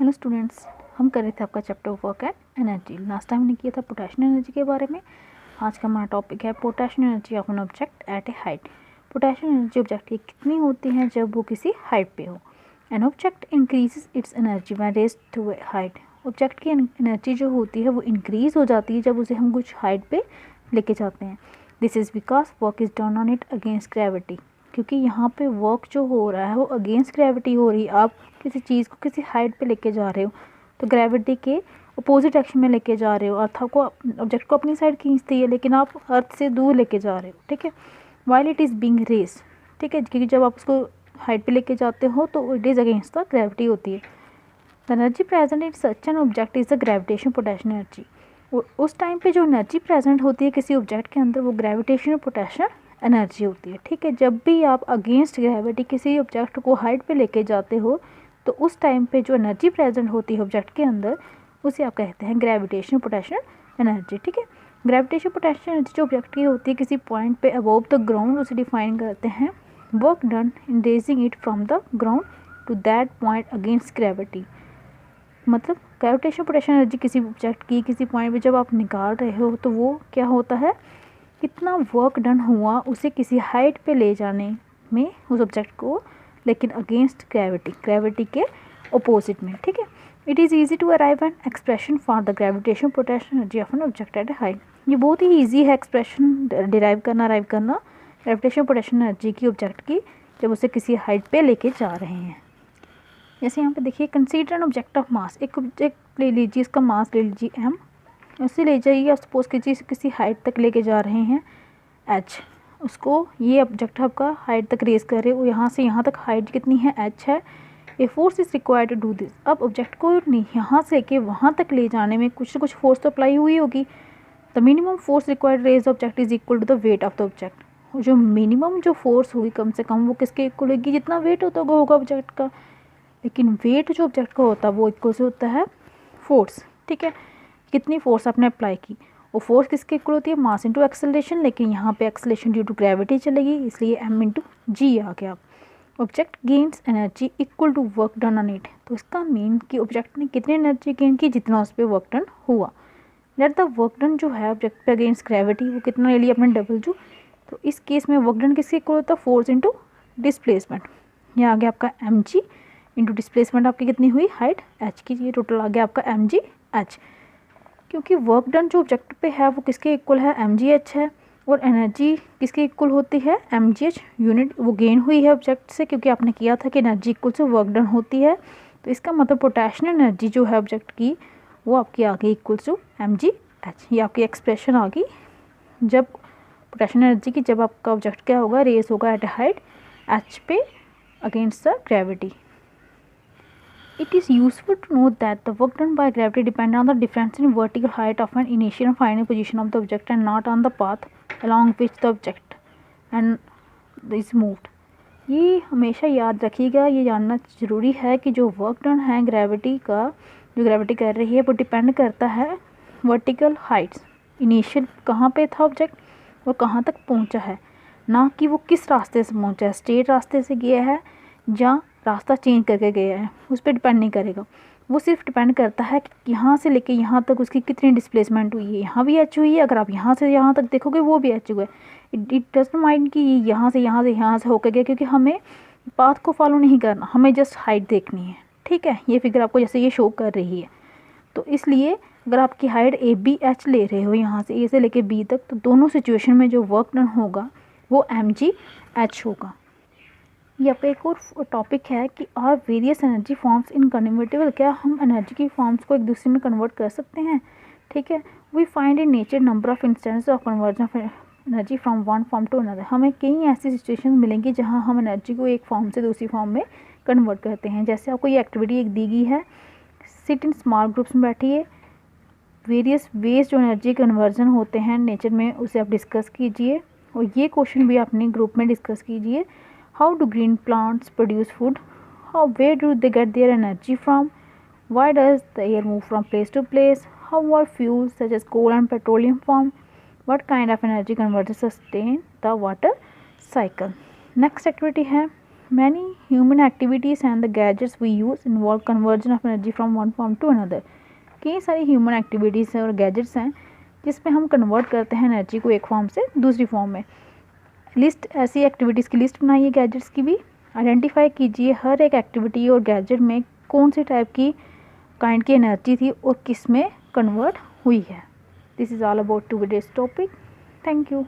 Hello students, हम कर रहे थे आपका chapter work and energy. Last time हमने किया था पोटेंशियल एनर्जी के बारे में। आज का हमारा टॉपिक है potential energy of an object at a height. Potential energy object की कितनी होती है जब वो किसी हाइट पे हो। An object increases its energy when raised to a height. Object की एनर्जी जो होती है वो इंक्रीज हो जाती है जब उसे हम कुछ हाइट पे लेके जाते हैं। This is because work is done on it against gravity. क्योंकि यहाँ पे वर्क जो हो रहा है वो अगेंस्ट ग्रेविटी हो रही है। आप किसी चीज़ को किसी हाइट पे लेके जा रहे हो तो ग्रेविटी के अपोजिट एक्शन में लेके जा रहे हो। अर्थ को ऑब्जेक्ट को अपनी साइड खींचती है लेकिन आप अर्थ से दूर लेके जा रहे हो, ठीक है। While it is being raised, ठीक है, क्योंकि जब आप उसको हाइट पे लेके जाते हो तो it is against the gravity होती है। The energy present in such an object is the gravitation potential energy. उस टाइम पे जो एनर्जी प्रेजेंट होती है किसी ऑब्जेक्ट के अंदर वो ग्रेविटेशन पोटेंशियल एनर्जी होती है, ठीक है। जब भी आप अगेंस्ट ग्रेविटी किसी ऑब्जेक्ट को हाइट पे लेके जाते हो तो उस टाइम पे जो एनर्जी प्रेजेंट होती है ऑब्जेक्ट के अंदर उसे आप कहते हैं ग्रेविटेशन पोटेंशियल एनर्जी, ठीक है। ग्रेविटेशन पोटेंशियल एनर्जी जो ऑब्जेक्ट की होती है किसी पॉइंट पे अबव द ग्राउंड उसे डिफाइन करते हैं work done in raising it from the ground to that point against gravity. मतलब ग्रेविटेशन पोटेंशियल एनर्जी किसी ऑब्जेक्ट की किसी पॉइंट पे जब आप निकाल रहे हो तो वो क्या होता है, कितना वर्क डन हुआ उसे किसी हाइट पे ले जाने में उस ऑब्जेक्ट को, लेकिन अगेंस्ट ग्रेविटी के अपोजिट में, ठीक है। It is easy to arrive an expression for the gravitation potential energy of an object at a height. ये बहुत ही ईजी है एक्सप्रेशन अराइव करना ग्रेविटेशन पोटेंशियल एनर्जी की ऑब्जेक्ट की जब उसे किसी हाइट पे लेके जा रहे हैं। जैसे यहाँ पे देखिए, consider an object of mass. एक ऑब्जेक्ट ले लीजिए, इसका मास ले लीजिए m, उसे ले जाइए, आप सपोज कीजिए किसी हाइट तक लेके जा रहे हैं h। उसको ये ऑब्जेक्ट आपका हाइट तक रेस कर रहे हो, यहाँ से यहाँ तक हाइट कितनी है h है। A force is required to do this. अब ऑब्जेक्ट को यहाँ से लेके वहाँ तक ले जाने में कुछ ना कुछ फोर्स तो अप्लाई हुई होगी। The minimum force required raise object is equal to the weight of the object. जो मिनिमम जो फोर्स होगी कम से कम वो किसके इक्वल होगी, जितना वेट होगा ऑब्जेक्ट का। लेकिन वेट जो ऑब्जेक्ट का होता है वो इक्वल से होता है फोर्स, ठीक है। कितनी फोर्स आपने अप्लाई की, वो फोर्स किसके इक्वल होती है, मास इंटू एक्सेलरेशन। लेकिन यहाँ पे एक्सेलरेशन ड्यू टू ग्रेविटी चलेगी इसलिए m इंटू जी आ गया। Object gains energy equal to work done on it. तो इसका मीन कि ऑब्जेक्ट ने कितनी एनर्जी गेन की, जितना उस पर वर्क डन हुआ। लेट द वर्क डन जो है ऑब्जेक्ट पे अगेंस्ट ग्रेविटी वो कितना ले लिया अपने W। तो इस केस में वर्क डन किसके इक्वल होता है, फोर्स इंटू डिस्प्लेसमेंट। ये आ गया आपका mg इंटू डिस्प्लेसमेंट आपकी कितनी हुई, हाइट h की। ये टोटल आ गया आपका mgh। क्योंकि वर्क डन जो ऑब्जेक्ट पे है वो किसके इक्वल है, mgh है। और एनर्जी किसके इक्वल होती है, mgh यूनिट वो गेन हुई है ऑब्जेक्ट से, क्योंकि आपने किया था कि एनर्जी इक्वल से वर्क डन होती है। तो इसका मतलब पोटेंशियल एनर्जी जो है ऑब्जेक्ट की वो आपकी आ गई इक्वल टू mgh। ये आपकी एक्सप्रेशन आ गई जब पोटेंशियल एनर्जी की, जब आपका ऑब्जेक्ट क्या होगा, रेस होगा एट ए हाइट h पे against the gravity. It is useful to note that the work done by gravity depends on the difference in vertical height of an initial and final position of the object and not on the path along which the object and is moved। ये हमेशा याद रखिएगा, ये जानना ज़रूरी है कि जो वर्क डन है ग्रेविटी का, जो ग्रेविटी कर रही है वो डिपेंड करता है वर्टिकल हाइट्स, इनिशियल कहाँ पे था ऑब्जेक्ट और कहाँ तक पहुँचा है, ना कि वो किस रास्ते से पहुँचा है, स्ट्रेट रास्ते से गया है या रास्ता चेंज करके गया है, उस पर डिपेंड नहीं करेगा। वो सिर्फ डिपेंड करता है कि यहाँ से लेके यहाँ तक उसकी कितनी डिस्प्लेसमेंट हुई है। यहाँ भी h हुई है, अगर आप यहाँ से यहाँ तक देखोगे वो भी h हुआ है। इट डजंट माइंड कि यहाँ से होकर गया, क्योंकि हमें पाथ को फॉलो नहीं करना, हमें जस्ट हाइट देखनी है, ठीक है। ये फिगर आपको जैसे ये शो कर रही है, तो इसलिए अगर आपकी हाइट ए बी एच ले रहे हो यहाँ से ए से लेके बी तक, तो दोनों सिचुएशन में जो वर्क डन होगा वो mgh होगा। यहाँ पे एक और टॉपिक है कि are various energy forms interconvertible. क्या हम एनर्जी की फॉर्म्स को एक दूसरे में कन्वर्ट कर सकते हैं, ठीक है। We find in nature number of instance of conversion of energy from one form to another. हमें कई ऐसी सिचुएशन मिलेंगी जहाँ हम एनर्जी को एक फॉर्म से दूसरी फॉर्म में कन्वर्ट करते हैं। जैसे आपको ये एक्टिविटी एक दी गई है, सिट इन स्मॉल ग्रुप्स में बैठिए, वेरियस वेज जो एनर्जी कन्वर्जन होते हैं नेचर में उसे आप डिस्कस कीजिए, और ये क्वेश्चन भी अपने ग्रुप में डिस्कस कीजिए। How do green plants produce food? Where do they get their energy from? Why does the air move from place to place? How are fuels such as coal and petroleum formed? What kind of energy converters sustain the water cycle? Next activity है Many human activities and the gadgets we use involve conversion of energy from one form to another. कई सारी human activities हैं और gadgets हैं जिसमें हम convert करते हैं एनर्जी को एक फॉर्म से दूसरी फॉर्म में। लिस्ट, ऐसी एक्टिविटीज़ की लिस्ट बनाइए गैजेट्स की भी। आइडेंटिफाई कीजिए हर एक एक्टिविटी और गैजेट में कौन सी टाइप की काइंड की एनर्जी थी और किस में कन्वर्ट हुई है। This is all about today's topic. Thank you.